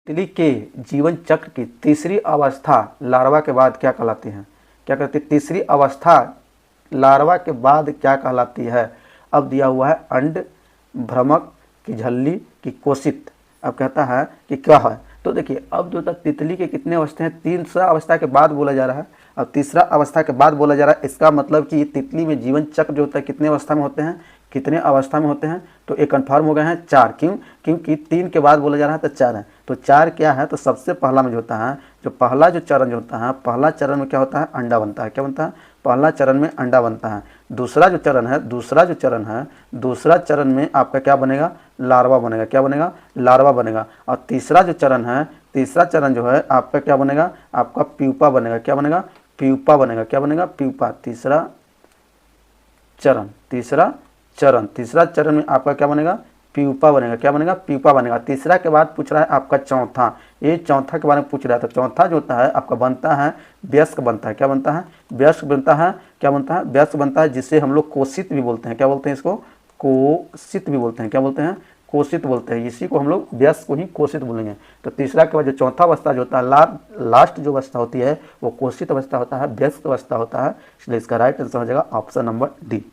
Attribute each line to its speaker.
Speaker 1: तितली के जीवन चक्र की तीसरी अवस्था लार्वा के बाद क्या कहलाती है? क्या कहती है? तीसरी अवस्था लार्वा के बाद क्या कहलाती है? अब दिया हुआ है अंड, भ्रमक की झल्ली की कोशित। अब कहता है कि क्या है, तो देखिए अब जो तक तितली के कितने अवस्था हैं, तीसरा अवस्था के बाद बोला जा रहा है। अब तीसरा अवस्था के बाद बोला जा रहा है, इसका मतलब कि तितली में जीवन चक्र जो होता है कितने अवस्था में होते हैं, कितने अवस्था में होते हैं, तो एक कन्फर्म हो गए हैं 4। क्यों? क्योंकि 3 के बाद बोला जा रहा है तो 4 है। तो 4 क्या है, तो सबसे पहला में जो होता है, जो पहला जो चरण जो होता है, पहला चरण में क्या होता है, अंडा बनता है। क्या बनता है? पहला चरण में अंडा बनता है। दूसरा जो चरण है, दूसरा चरण में आपका क्या बनेगा, लार्वा बनेगा। क्या बनेगा? लार्वा बनेगा। और तीसरा जो चरण है, तीसरा चरण जो है आपका क्या बनेगा, आपका प्यूपा बनेगा। क्या बनेगा? प्यूपा बनेगा। क्या बनेगा? प्यूपा। तीसरा चरण में आपका क्या बनेगा, प्यूपा बनेगा। क्या बनेगा? प्यूपा बनेगा। तीसरा के बाद पूछ रहा है आपका चौथा, ये चौथा के बारे में पूछ रहा है। तो चौथा जो होता है आपका बनता है वयस्क बनता है। क्या बनता है? वयस्क बनता है। क्या बनता है? वयस्क बनता है, जिसे हम लोग कोशित भी बोलते हैं। क्या बोलते हैं इसको? कोशित भी बोलते हैं। क्या बोलते हैं? कोशित बोलते हैं। इसी को हम लोग वयस्क को ही कोशित बोलेंगे। तो तीसरा के बाद जो चौथा अवस्था जो होता है, लास्ट जो अवस्था होती है वो कोशित अवस्था होता है, वयस्क अवस्था होता है। इसलिए इसका राइट आंसर हो जाएगा ऑप्शन नंबर डी।